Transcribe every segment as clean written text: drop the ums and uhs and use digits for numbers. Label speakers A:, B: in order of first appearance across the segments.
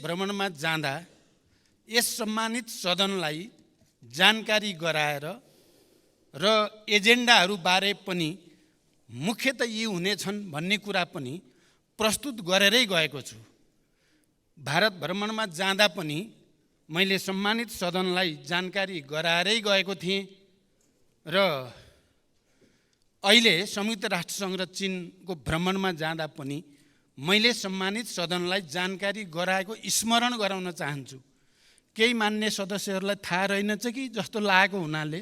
A: भ्रमणमा जाँदा यस सम्मानित सदनलाई जानकारी गराएर र एजेन्डाहरू बारे पनि मुख्यतः यी हुनेछन् भन्ने कुरा पनि प्रस्तुत गरेरै गएको छु। भारत भ्रमणमा जाँदा पनि मैले सम्मानित सदनलाई जानकारी गराएरै गएको थिएँ र अहिले संयुक्त राष्ट्रसङ्घ र चीनको भ्रमणमा जाँदा पनि मैले सम्मानित सदनलाई जानकारी गराएको स्मरण गराउन चाहन्छु। केही मान्य सदस्यहरूलाई थाहा रहेनछ कि जस्तो लागेको हुनाले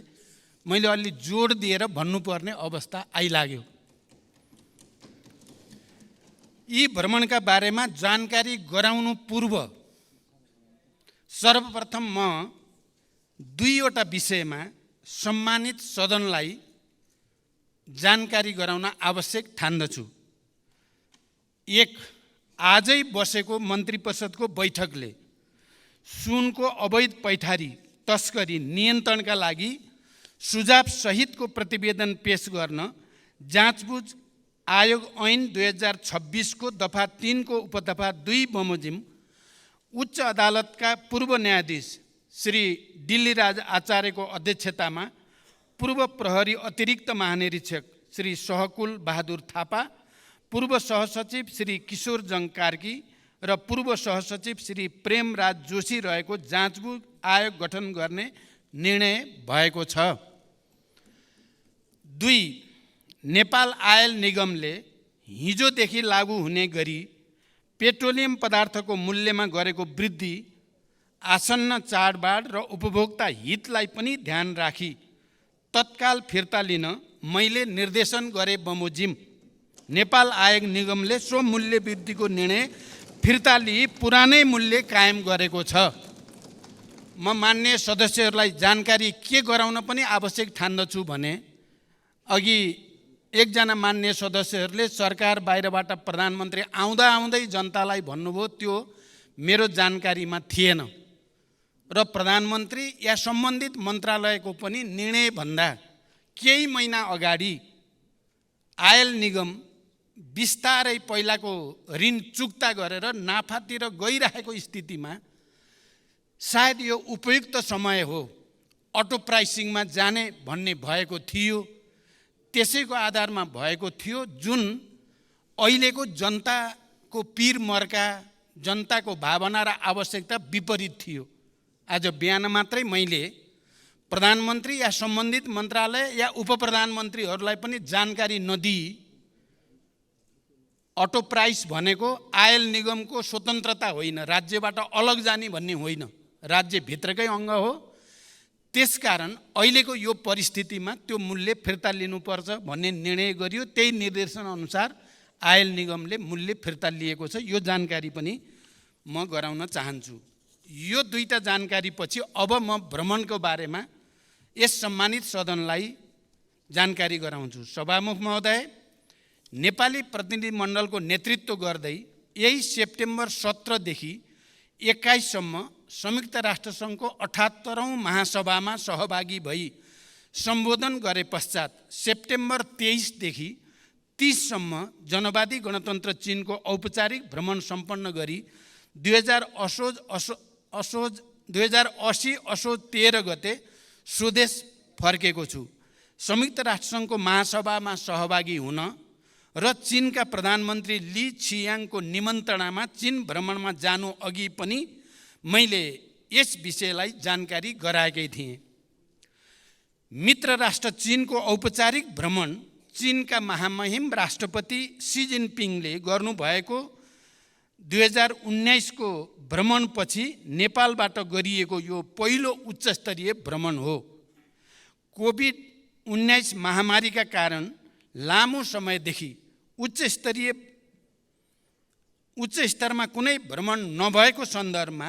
A: मैले अलि जोड दिएर भन्नुपर्ने अवस्था आइलाग्यो। यी भ्रमणका बारेमा जानकारी गराउनु पूर्व सर्वप्रथम म दुईवटा विषयमा सम्मानित सदनलाई जानकारी गराउन आवश्यक ठान्दछु। एक, आजै बसेको मन्त्री परिषदको बैठकले सुनको अवैध पैठारी तस्करी नियन्त्रणका लागि सुझाव सहितको प्रतिवेदन पेश गर्न जाँचबुझ आयोग ऐन 2026 को दफा 3 को उपदफा 2 बमोजिम उच्च अदालतका पूर्व न्यायाधीश श्री दिल्लीराज आचार्यको अध्यक्षतामा पूर्व प्रहरी अतिरिक्त महानिरीक्षक श्री सहकुल बहादुर थापा, पूर्व सहसचिव श्री किशोर जङ कार्की र पूर्व सहसचिव श्री प्रेमराज जोशी रहेको जाँचबुझ आयोग गठन गर्ने निर्णय भएको छ। 2, नेपाल आयल निगमले हिजोदेखि लागू हुने गरी पेट्रोलियम पदार्थको मूल्यमा गरेको वृद्धि आसन्न चाडबाड र उपभोक्ता हितलाई पनि ध्यान राखी तत्काल फिर्ता लिन मैले निर्देशन गरे बमोजिम नेपाल आयल निगमले सो मूल्य वृद्धिको निर्णय फिर्ता लिई पुरानै मूल्य कायम गरेको छ। म मान्य सदस्यहरूलाई जानकारी के गराउन पनि आवश्यक ठान्दछु भने अघि एकजना मान्य सदस्यहरूले सरकार बाहिरबाट प्रधानमन्त्री आउँदा आउँदै जनतालाई भन्नुभयो त्यो मेरो जानकारीमा थिएन र प्रधानमन्त्री या सम्बन्धित मन्त्रालयको पनि निर्णयभन्दा केही महिना अगाडि आयल निगम बिस्तारै पहिलाको ऋण चुक्ता गरेर नाफातिर गइरहेको स्थितिमा सायद यो उपयुक्त समय हो अटो प्राइसिङमा जाने भन्ने भएको थियो। त्यसैको आधारमा भएको थियो जुन अहिलेको जनताको पीर मर्का जनताको भावना र आवश्यकता विपरीत थियो। आज बिहान मात्रै मैले प्रधानमन्त्री या सम्बन्धित मन्त्रालय या उपप्रधानमन्त्रीहरूलाई पनि जानकारी नदिई अटो प्राइस भनेको आयल निगमको स्वतन्त्रता होइन, राज्यबाट अलग जाने भन्ने होइन, राज्यभित्रकै अङ्ग हो। त्यसकारण अहिलेको यो परिस्थितिमा त्यो मूल्य फिर्ता लिनुपर्छ भन्ने निर्णय गरियो। त्यही निर्देशन अनुसार आयल निगमले मूल्य फिर्ता लिएको छ। यो जानकारी पनि म गराउन चाहन्छु। यो दुईटा जानकारी पछि अब म भ्रमणको बारेमा यस सम्मानित सदनलाई जानकारी गराउँछु। सभामुख महोदय, नेपाली प्रतिनिधिमण्डलको नेतृत्व गर्दै यही सेप्टेम्बर 17 देखि 21 सम्म संयुक्त राष्ट्रसङ्घको 78औं महासभामा सहभागी भई सम्बोधन गरे पश्चात सेप्टेम्बर 23 देखि 30 सम्म जनवादी गणतन्त्र चीनको औपचारिक भ्रमण सम्पन्न गरी 2080 असोज 13 गते स्वदेश फर्केको छु। संयुक्त राष्ट्रसङ्घको महासभामा सहभागी हुन र चीनका प्रधानमन्त्री ली छियाङको निमन्त्रणामा चीन भ्रमणमा जानु अघि पनि मैले यस विषयलाई जानकारी गराएकै थिएँ। मित्र राष्ट्र चीनको औपचारिक भ्रमण चीनका महामहिम राष्ट्रपति सी जिनपिङले गर्नुभएको 2019 को भ्रमणपछि नेपालबाट गरिएको यो पहिलो उच्चस्तरीय भ्रमण हो। कोभिड-19 महामारीका कारण लामो समयदेखि उच्च स्तरमा कुनै भ्रमण नभएको सन्दर्भमा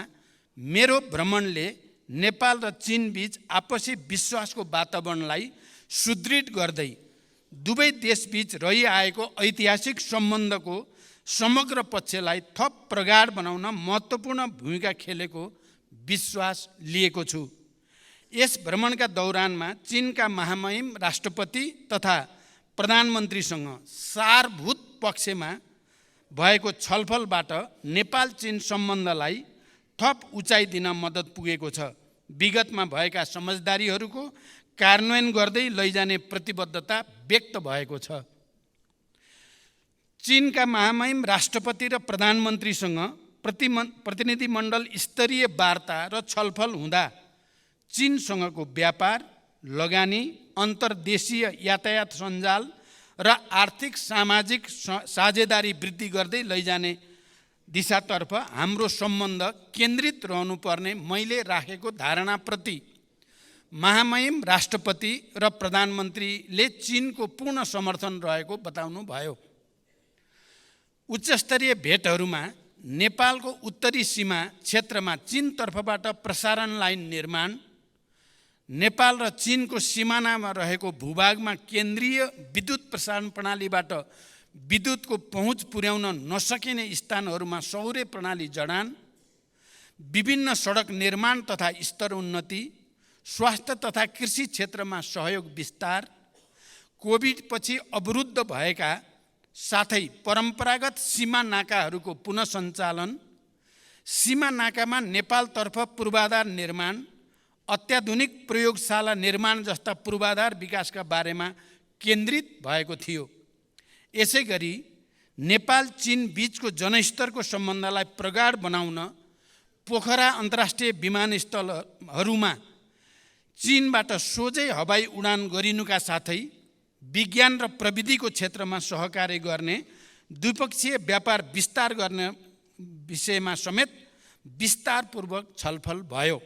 A: मेरो भ्रमणले नेपाल र चीन बीच आपसी विश्वासको वातावरणलाई सुदृढ गर्दै दुवै देशबीच रहिआएको ऐतिहासिक सम्बन्धको समग्र पक्षलाई थप प्रगाढ बनाउन महत्त्वपूर्ण भूमिका खेलेको विश्वास लिएको छु। यस भ्रमणका दौरानमा चीनका महामहिम राष्ट्रपति तथा प्रधानमन्त्रीसँग सारभूत पक्षमा भएको छलफलबाट नेपाल चीन सम्बन्धलाई थप उचाइ दिन मद्दत पुगेको छ। विगतमा भएका समझदारीहरूको कार्यान्वयन गर्दै लैजाने प्रतिबद्धता व्यक्त भएको छ। चीनका महामहिम राष्ट्रपति र प्रधानमन्त्रीसँग प्रतिनिधिमण्डल स्तरीय वार्ता र छलफल हुँदा चीनसँगको व्यापार, लगानी, अन्तर्देशीय यातायात सञ्जाल र आर्थिक सामाजिक साझेदारी वृद्धि गर्दै लैजाने दिशातर्फ हाम्रो सम्बन्ध केन्द्रित रहनुपर्ने मैले राखेको धारणाप्रति महामहिम राष्ट्रपति र प्रधानमन्त्रीले चीनको पूर्ण समर्थन रहेको बताउनुभयो। उच्चस्तरीय भेटहरूमा नेपालको उत्तरी सीमा क्षेत्रमा चीन तर्फबाट प्रसारण लाइन निर्माण, नेपाल र चीनको सिमानामा रहेको भूभागमा केन्द्रीय विद्युत प्रसारण प्रणालीबाट विद्युतको पहुँच पुर्याउन नसकिने स्थानहरूमा सौर्य प्रणाली जडान, विभिन्न सडक निर्माण तथा स्तर उन्नति, स्वास्थ्य तथा कृषि क्षेत्रमा सहयोग विस्तार, कोभिडपछि अवरुद्ध भएका साथै परम्परागत सीमा नाकाहरूको पुनः सञ्चालन, सीमा नाकामा नेपालतर्फ पूर्वाधार निर्माण, अत्याधुनिक प्रयोगशाला निर्माण जस्ता पूर्वाधार विकासका बारेमा केन्द्रित भएको थियो। यसै गरी नेपाल चीन बीचको जनस्तरको सम्बन्धलाई प्रगाढ बनाउन पोखरा अन्तर्राष्ट्रिय विमानस्थलहरूमा चीनबाट सोझै हवाई उडान गरिनुका साथै विज्ञान र प्रविधिको क्षेत्रमा सहकार्य गर्ने, द्विपक्षीय व्यापार विस्तार गर्ने विषयमा समेत विस्तारपूर्वक छलफल भयो।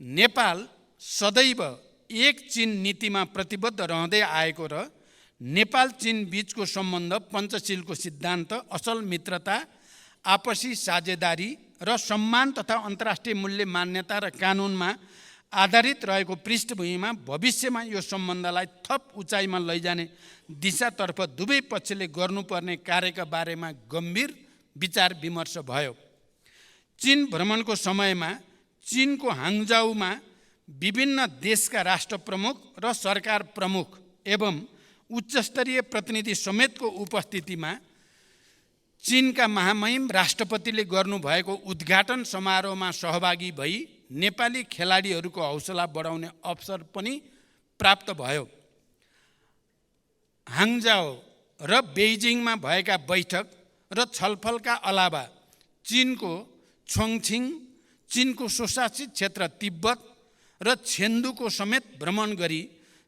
A: नेपाल सदैव एक चीन नीतिमा प्रतिबद्ध रहँदै आएको र नेपाल चीन बीचको सम्बन्ध पञ्चशीलको सिद्धान्त, असल मित्रता, आपसी साझेदारी र सम्मान तथा अन्तर्राष्ट्रिय मूल्य मान्यता र कानुनमा आधारित रहेको पृष्ठभूमिमा भविष्यमा यो सम्बन्धलाई थप उचाइमा लैजाने दिशातर्फ दुवै पक्षले गर्नुपर्ने कार्यका बारेमा गम्भीर विचार विमर्श भयो। चीन भ्रमणको समयमा चीनको हाङजाउमा विभिन्न देशका राष्ट्र प्रमुख र सरकार प्रमुख एवं उच्चस्तरीय प्रतिनिधि समेतको उपस्थितिमा चीनका महामहिम राष्ट्रपतिले गर्नुभएको उद्घाटन समारोहमा सहभागी भई नेपाली खेलाडीहरूको हौसला बढाउने अवसर पनि प्राप्त भयो। हाङजाओ र बेइजिङमा भएका बैठक र छलफलका अलावा चीनको छोङछिङ, चीनको स्वशासित क्षेत्र तिब्बत र छेन्दुको समेत भ्रमण गरी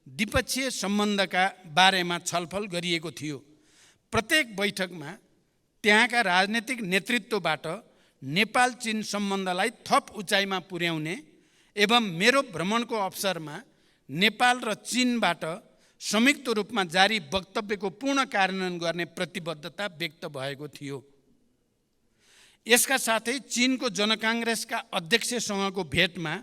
A: द्विपक्षीय सम्बन्धका बारेमा छलफल गरिएको थियो। प्रत्येक बैठकमा त्यहाँका राजनीतिक नेतृत्वबाट नेपाल चीन सम्बन्धलाई थप उचाइमा पुर्याउने एवं मेरो भ्रमणको अवसरमा नेपाल र चीनबाट संयुक्त रूपमा जारी वक्तव्यको पूर्ण कार्यान्वयन गर्ने प्रतिबद्धता व्यक्त भएको थियो। यसका साथै चीनको जनकाङ्ग्रेसका अध्यक्षसँगको भेटमा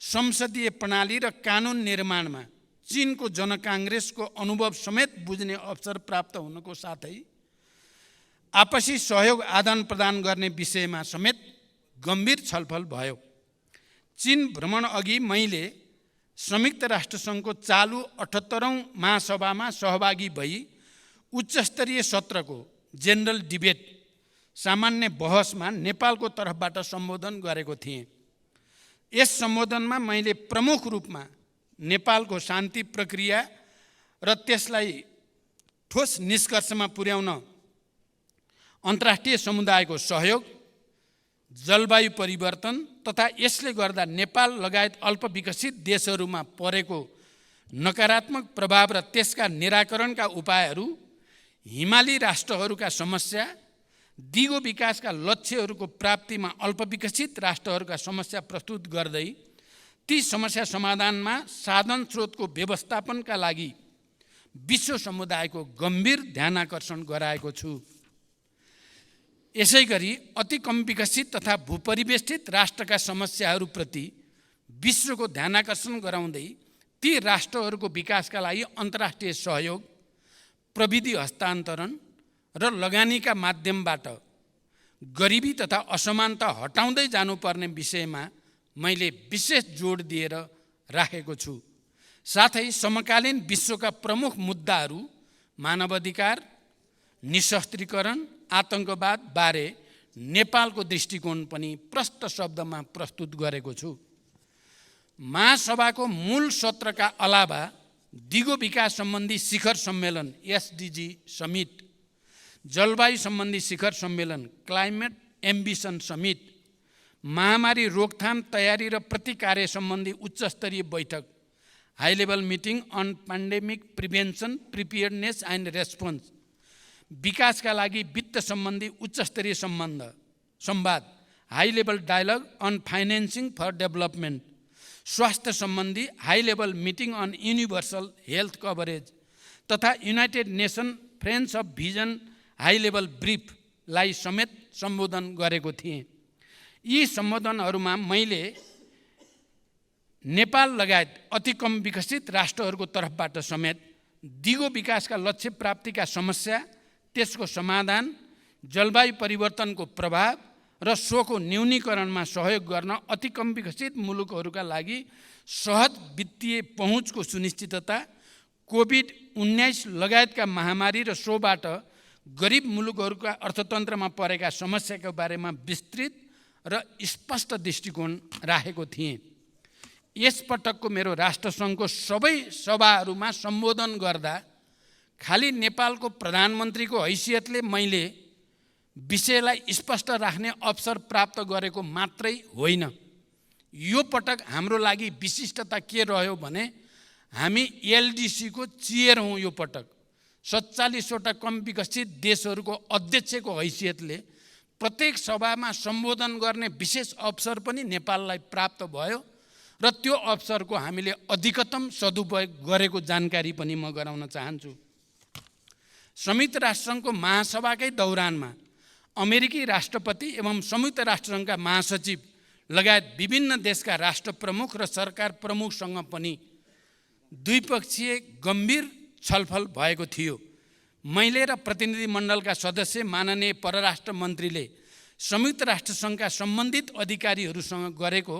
A: संसदीय प्रणाली र कानुन निर्माणमा चीनको जनकाङ्ग्रेसको अनुभव समेत बुझ्ने अवसर प्राप्त हुनुको साथै आपसी सहयोग आदान प्रदान गर्ने विषयमा समेत गम्भीर छलफल भयो। चीन भ्रमण अघि मैले संयुक्त राष्ट्रसङ्घको चालु 78औं महासभामा सहभागी भई उच्चस्तरीय सत्रको जेनरल डिबेट सामान्य बहसमा नेपालको तर्फबाट सम्बोधन गरेको थिएँ। यस सम्बोधनमा मैले प्रमुख रूपमा नेपालको शान्ति प्रक्रिया र त्यसलाई ठोस निष्कर्षमा पुर्याउन अन्तर्राष्ट्रिय समुदायको सहयोग, जलवायु परिवर्तन तथा यसले गर्दा नेपाल लगायत अल्पविकसित देशहरूमा परेको नकारात्मक प्रभाव र त्यसका निराकरणका उपायहरू, हिमाली राष्ट्रहरूका समस्या, दिगो विकासका लक्ष्यहरूको प्राप्तिमा अल्पविकसित राष्ट्रहरूका समस्या प्रस्तुत गर्दै ती समस्या समाधानमा साधन स्रोतको व्यवस्थापनका लागि विश्व समुदायको गम्भीर ध्यानाकर्षण गराएको छु। यसै गरी अति कम विकसित तथा भूपरिवेष्टित राष्ट्रका समस्याहरूप्रति विश्वको ध्यानाकर्षण गराउँदै ती राष्ट्रहरूको विकासका लागि अन्तर्राष्ट्रिय सहयोग, प्रविधि हस्तान्तरण र लगानीका माध्यमबाट गरिबी तथा असमानता हटाउँदै जानुपर्ने विषयमा मैले विशेष जोड दिएर राखेको छु। साथै समकालीन विश्वका प्रमुख मुद्दाहरू मानवाधिकार, निशस्त्रीकरण, आतंकवाद बारे नेपालको दृष्टिकोण पनि प्रष्ट शब्दमा प्रस्तुत गरेको छु। महासभाको मूल सत्रका अलावा दिगो विकास सम्बन्धी शिखर सम्मेलन एसडिजी समिट, जलवायु सम्बन्धी शिखर सम्मेलन क्लाइमेट एम्बिसन समिट, महामारी रोकथाम तयारी र प्रतिकार्य सम्बन्धी उच्चस्तरीय बैठक high level meeting on pandemic prevention preparedness and response, विकासका लागि वित्त सम्बन्धी उच्चस्तरीय संवाद high level dialogue on financing for development, स्वास्थ्य सम्बन्धी high level meeting on universal health coverage तथा United Nation friends of vision high level briefly समेत सम्बोधन गरेको थिएँ। यी सम्बोधनहरूमा मैले नेपाल लगायत अति कम विकसित राष्ट्रहरूको तर्फबाट समेत दिगो विकासका लक्ष्य प्राप्तिका समस्या, त्यसको समाधान, जलवायु परिवर्तनको प्रभाव र सोको न्यूनीकरणमा सहयोग गर्न अति कम विकसित मुलुकहरूका लागि सहज वित्तीय पहुँचको सुनिश्चितता, कोभिड-19 लगायतका महामारी र सोबाट गरिब मुलुकहरूका अर्थतन्त्रमा परेका समस्याका बारेमा विस्तृत र स्पष्ट दृष्टिकोण राखेको थिएँ। यसपटकको मेरो राष्ट्रसङ्घको सबै सभाहरूमा सम्बोधन गर्दा खाली नेपालको प्रधानमन्त्रीको हैसियतले मैले विषयलाई स्पष्ट राख्ने अवसर प्राप्त गरेको मात्रै होइन। यो पटक हाम्रो लागि विशिष्टता के रह्यो भने हामी एलडिसीको चेयर हौँ। यो पटक 47वटा कम विकसित देशहरूको अध्यक्षको हैसियतले प्रत्येक सभामा सम्बोधन गर्ने विशेष अवसर पनि नेपाललाई प्राप्त भयो र त्यो अवसरको हामीले अधिकतम सदुपयोग गरेको जानकारी पनि म गराउन चाहन्छु। संयुक्त राष्ट्रसङ्घको महासभाकै दौरानमा अमेरिकी राष्ट्रपति एवं संयुक्त राष्ट्रसङ्घका महासचिव लगायत विभिन्न देशका राष्ट्र प्रमुख र सरकार प्रमुखसँग पनि द्विपक्षीय गम्भीर छलफल भएको थियो। मैले र प्रतिनिधिमण्डलका सदस्य माननीय परराष्ट्र मन्त्रीले संयुक्त राष्ट्रसङ्घका सम्बन्धित अधिकारीहरूसँग गरेको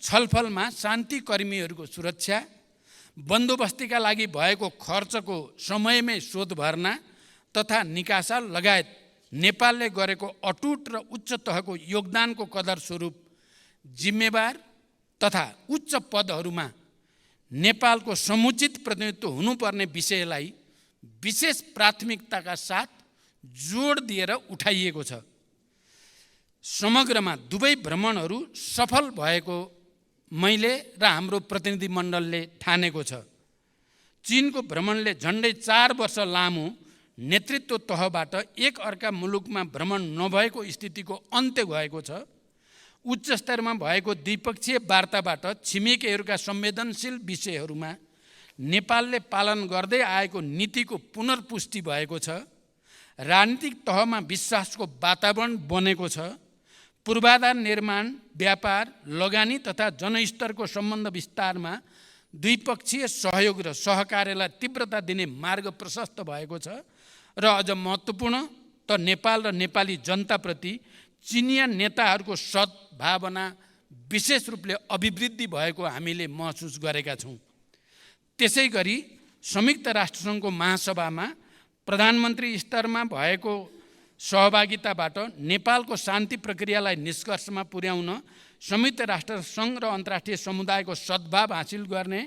A: छलफलमा शान्तिकर्मीहरूको सुरक्षा, बन्दोबस्तीका लागि भएको खर्चको समयमै शोध भर्ना तथा निकासा लगायत नेपालले गरेको अटुट र उच्च तहको योगदानको कदर स्वरूप जिम्मेवार तथा उच्च पदहरूमा नेपालको समुचित प्रतिनिधित्व हुनुपर्ने विषयलाई विशेष प्राथमिकताका साथ जोड दिएर उठाइएको छ। समग्रमा दुवै भ्रमणहरू सफल भएको मैले र हाम्रो प्रतिनिधिमण्डलले ठानेको छ। चीनको भ्रमणले झन्डै 4 वर्ष लामो नेतृत्व तहबाट एक अर्का मुलुकमा भ्रमण नभएको स्थितिको अन्त्य भएको छ। उच्च स्तरमा भएको द्विपक्षीय वार्ताबाट छिमेकीहरूका संवेदनशील विषयहरूमा नेपालले पालन गर्दै आएको नीतिको पुनर्पुष्टि भएको छ। राजनीतिक तहमा विश्वासको वातावरण बनेको छ। पूर्वाधार निर्माण, व्यापार, लगानी तथा जनस्तरको सम्बन्ध विस्तारमा द्विपक्षीय सहयोग र सहकार्यलाई तीव्रता दिने मार्ग प्रशस्त भएको छ र अझ महत्त्वपूर्ण त नेपाल र नेपाली जनताप्रति चिनिया नेताहरूको सद्भावना विशेष रूपले अभिवृद्धि भएको हामीले महसुस गरेका छौँ। त्यसै गरी संयुक्त राष्ट्रसङ्घको महासभामा प्रधानमन्त्री स्तरमा भएको सहभागिताबाट नेपालको शान्ति प्रक्रियालाई निष्कर्षमा पुर्याउन संयुक्त राष्ट्रसङ्घ र अन्तर्राष्ट्रिय समुदायको सद्भाव हासिल गर्ने,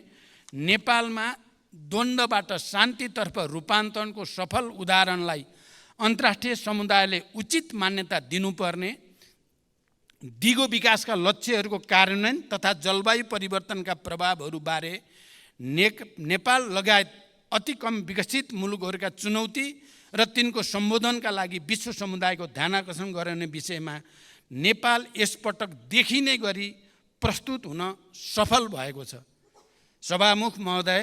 A: नेपालमा द्वन्द्वबाट शान्तितर्फ रूपान्तरणको सफल उदाहरणलाई अन्तर्राष्ट्रिय समुदायले उचित मान्यता दिनुपर्ने, दिगो विकासका लक्ष्यहरूको कार्यान्वयन तथा जलवायु परिवर्तनका प्रभावहरूबारे नेपाल लगायत अति कम विकसित मुलुकहरूका चुनौती र तिनको सम्बोधनका लागि विश्व समुदायको ध्यानाकर्षण गराउने विषयमा नेपाल यसपटक देखिने गरी प्रस्तुत हुन सफल भएको छ। सभामुख महोदय,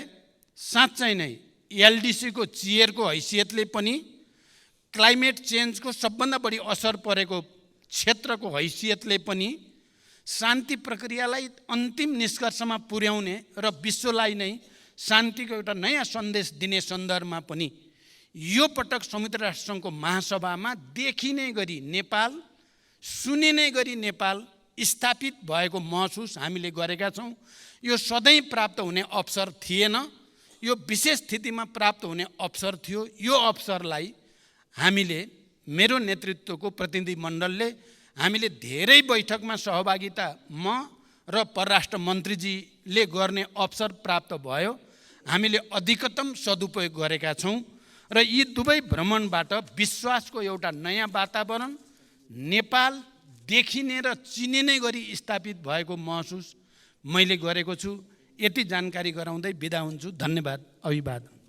A: साँच्चै नै एलडिसीको चेयरको हैसियतले पनि, क्लाइमेट चेन्जको सबभन्दा बढी असर परेको क्षेत्रको हैसियतले पनि, शान्ति प्रक्रियालाई अन्तिम निष्कर्षमा पुर्याउने र विश्वलाई नै शान्तिको एउटा नयाँ सन्देश दिने सन्दर्भमा पनि यो पटक संयुक्त राष्ट्रसङ्घको महासभामा देखिने गरी नेपाल, सुनिने गरी नेपाल स्थापित भएको महसुस हामीले गरेका छौँ। यो सधैँ प्राप्त हुने अवसर थिएन, यो विशेष स्थितिमा प्राप्त हुने अवसर थियो। यो अवसरलाई हामीले मेरो नेतृत्वको प्रतिनिधिमण्डलले हामीले धेरै बैठकमा सहभागिता म र परराष्ट्र मन्त्रीजीले गर्ने अवसर प्राप्त भयो। हामीले अधिकतम सदुपयोग गरेका छौँ र यी दुवै भ्रमणबाट विश्वासको एउटा नयाँ वातावरण नेपाल देखिने र चिनिने गरी स्थापित भएको महसुस मैले गरेको छु। यति जानकारी गराउँदै बिदा हुन्छु। धन्यवाद। अभिवादन।